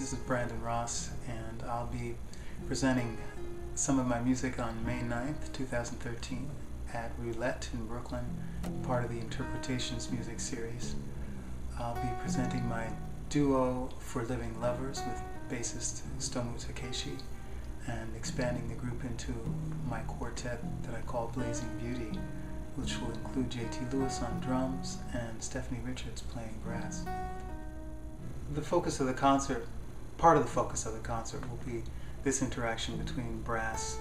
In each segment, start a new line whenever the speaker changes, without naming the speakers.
This is Brandon Ross, and I'll be presenting some of my music on May 9th, 2013 at Roulette in Brooklyn, part of the Interpretations music series. I'll be presenting my duo For Living Lovers with bassist Stumo Takeishi and expanding the group into my quartet that I call Blazing Beauty, which will include J.T. Lewis on drums and Stephanie Richards playing brass. The focus of the concert, part of the focus of the concert, will be this interaction between brass,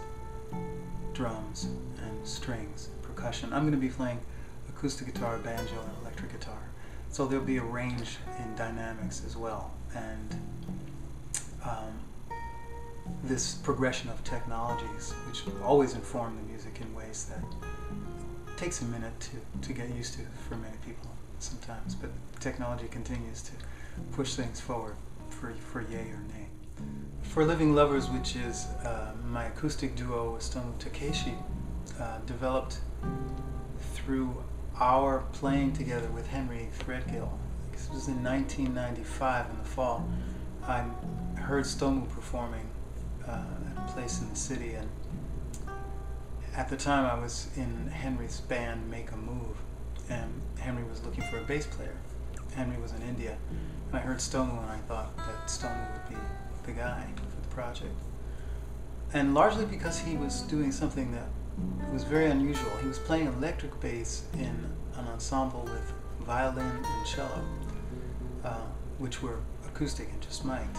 drums, and strings, percussion. I'm going to be playing acoustic guitar, banjo, and electric guitar. So there'll be a range in dynamics as well. And this progression of technologies, which always inform the music in ways that takes a minute to get used to for many people sometimes, but technology continues to push things forward for yay or nay. For Living Lovers, which is my acoustic duo with Stumo Takeishi, developed through our playing together with Henry Threadgill. This was in 1995 in the fall. I heard Stumo performing at a place in the city, and at the time I was in Henry's band Make a Move, and Henry was looking for a bass player. Henry was in India, and I heard Stumo and I thought that Stumo would be the guy for the project. And largely because he was doing something that was very unusual. He was playing electric bass in an ensemble with violin and cello, which were acoustic and just mic'd.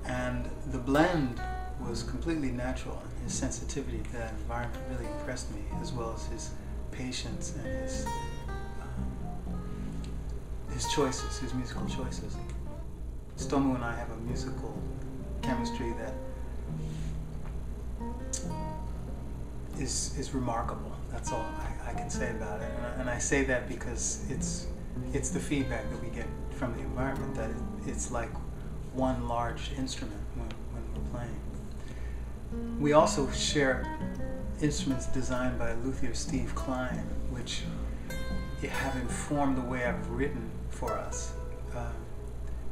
And the blend was completely natural, and his sensitivity to that environment really impressed me, as well as his patience and his choices, his musical choices. Stumo and I have a musical chemistry that is remarkable. That's all I can say about it. And I say that because it's the feedback that we get from the environment, that it's like one large instrument when we're playing. We also share instruments designed by luthier Steve Klein, which have informed the way I've written for us.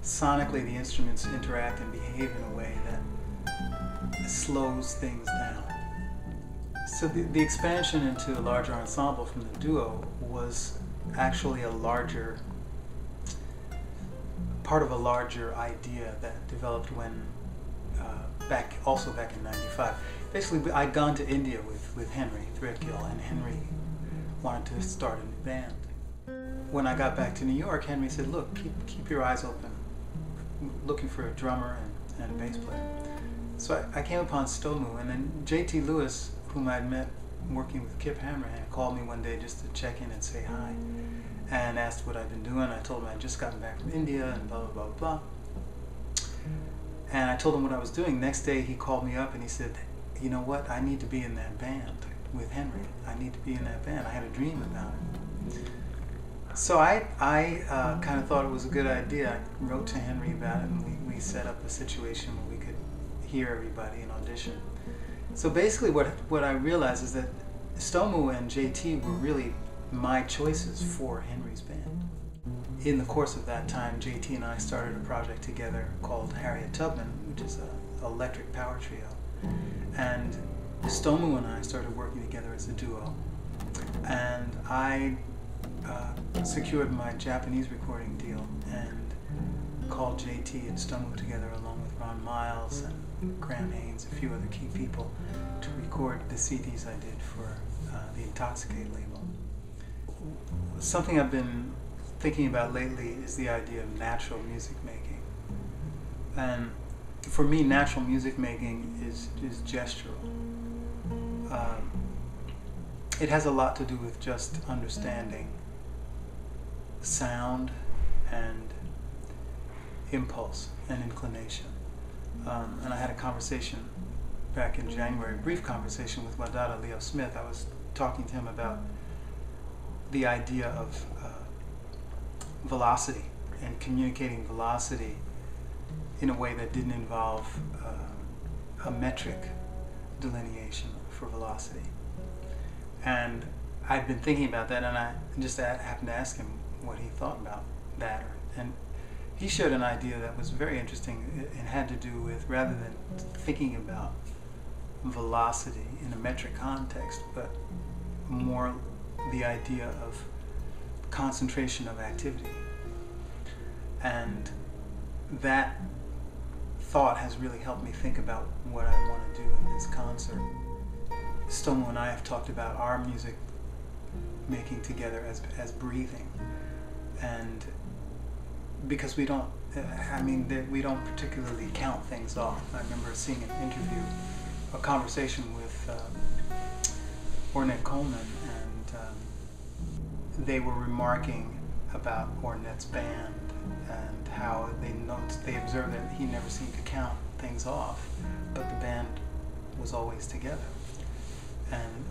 Sonically, the instruments interact and behave in a way that slows things down. So the expansion into a larger ensemble from the duo was actually part of a larger idea that developed when back in '95. Basically, I'd gone to India with Henry Threadgill, and Henry wanted to start a new band. When I got back to New York, Henry said, "Look, keep your eyes open, looking for a drummer and a bass player." So I came upon Stumo, and then J.T. Lewis, whom I'd met working with Kip Hammerhand, called me one day just to check in and say hi, and asked what I'd been doing. I told him I'd just gotten back from India and blah, blah, blah, blah. And I told him what I was doing. Next day he called me up and he said, "You know what, I need to be in that band with Henry. I need to be in that band. I had a dream about it." So I kind of thought it was a good idea. I wrote to Henry about it, and we set up a situation where we could hear everybody and audition. So basically what I realized is that Stumo and JT were really my choices for Henry's band. In the course of that time, JT and I started a project together called Harriet Tubman, which is an electric power trio. And Stumo and I started working together as a duo. And I secured my Japanese recording deal and called JT and Stumo together along with Ron Miles and Graham Haynes, a few other key people, to record the CDs I did for the Intoxicate label. Something I've been thinking about lately is the idea of natural music making. And for me, natural music making is gestural. It has a lot to do with just understanding sound and impulse and inclination. And I had a conversation back in January, a brief conversation with Wadada Leo Smith. I was talking to him about the idea of velocity and communicating velocity in a way that didn't involve a metric delineation for velocity. And I'd been thinking about that, and I just happened to ask him what he thought about that. And he shared an idea that was very interesting. It had to do with, rather than thinking about velocity in a metric context, but more the idea of concentration of activity. And that thought has really helped me think about what I want to do in this concert. Stumo and I have talked about our music making together as breathing, and because we don't, we don't particularly count things off. I remember seeing an interview, a conversation with Ornette Coleman, and they were remarking about Ornette's band and how they observed that he never seemed to count things off, but the band was always together. And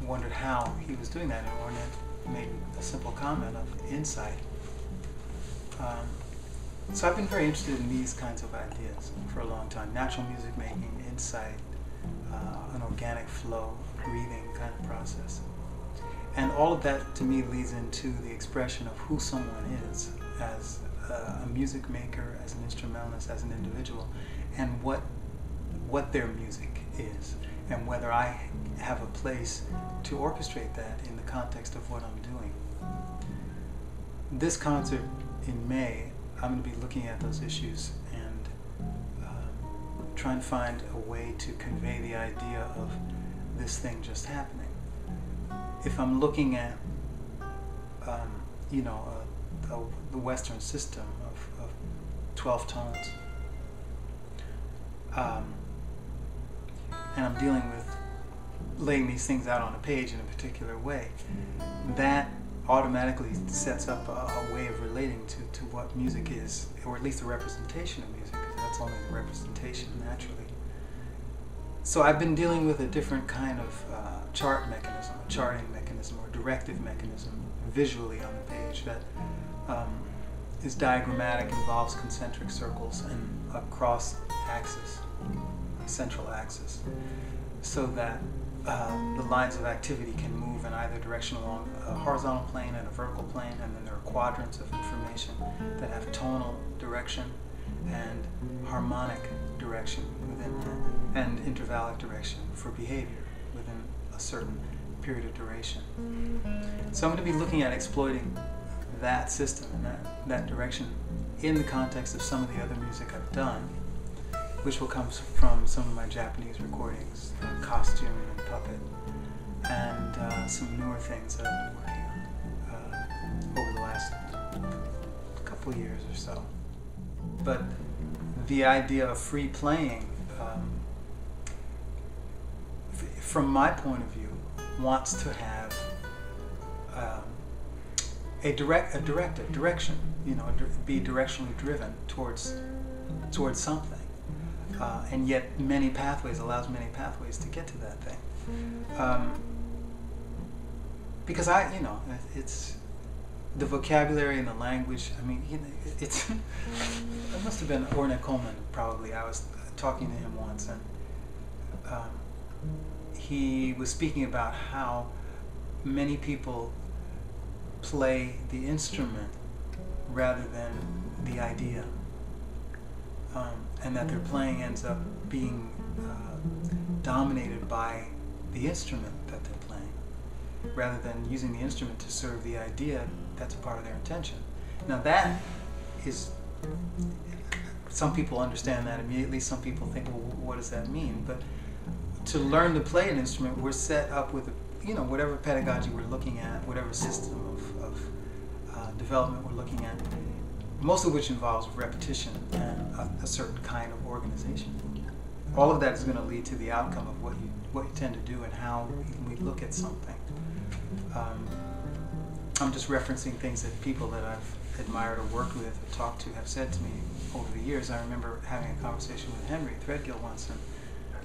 wondered how he was doing that, and Ornette made a simple comment of insight. So I've been very interested in these kinds of ideas for a long time. Natural music making, insight, an organic flow, breathing kind of process. And all of that to me leads into the expression of who someone is as a music maker, as an instrumentalist, as an individual, and what their music is, and whether I have a place to orchestrate that in the context of what I'm doing. This concert in May, I'm going to be looking at those issues and trying to find a way to convey the idea of this thing just happening. If I'm looking at, the Western system of 12 tones, and I'm dealing with laying these things out on a page in a particular way, that automatically sets up a way of relating to what music is, or at least a representation of music, because that's only a representation naturally. So I've been dealing with a different kind of chart mechanism, a charting mechanism, or directive mechanism visually on the page that is diagrammatic, involves concentric circles and a cross axis, a central axis, so that the lines of activity can move in either direction along a horizontal plane and a vertical plane, and then there are quadrants of information that have tonal direction and harmonic direction within that, and intervallic direction for behavior within a certain period of duration. So I'm going to be looking at exploiting that system and that direction in the context of some of the other music I've done, which will come from some of my Japanese recordings, costume and puppet, and some newer things that I've been working on over the last couple years or so. But the idea of free playing, from my point of view, wants to have a direction, be directionally driven towards something. And yet allows many pathways to get to that thing. Because it's the vocabulary and the language, it must have been Ornette Coleman, probably. I was talking to him once, and he was speaking about how many people play the instrument rather than the idea. And that their playing ends up being dominated by the instrument that they're playing, rather than using the instrument to serve the idea that's part of their intention. Now that is, some people understand that immediately, some people think, well, what does that mean? But to learn to play an instrument, we're set up with, whatever pedagogy we're looking at, whatever system of development we're looking at, most of which involves repetition and a certain kind of organization. All of that is going to lead to the outcome of what you tend to do and how we look at something. I'm just referencing things that people that I've admired or worked with or talked to have said to me over the years. I remember having a conversation with Henry Threadgill once, and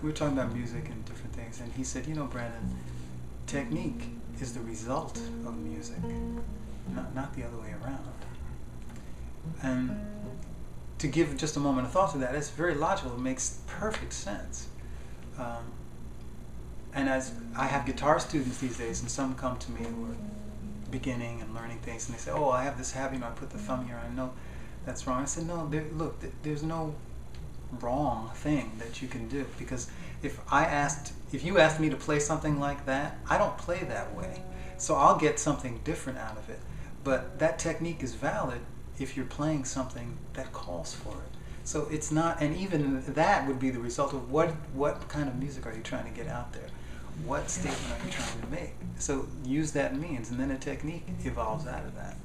we were talking about music and different things, and he said, Brandon, technique is the result of music, not the other way around. And to give just a moment of thought to that, it's very logical. It makes perfect sense. And as I have guitar students these days, and some come to me who are beginning and learning things, and they say, "Oh, I have this habit. I put the thumb here. I know that's wrong." I said, "No, look, there's no wrong thing that you can do, because if you asked me to play something like that, I don't play that way, so I'll get something different out of it. But that technique is valid if you're playing something that calls for it. So it's not, and even that would be the result of what kind of music are you trying to get out there? What statement are you trying to make? So use that means, and then a technique evolves out of that."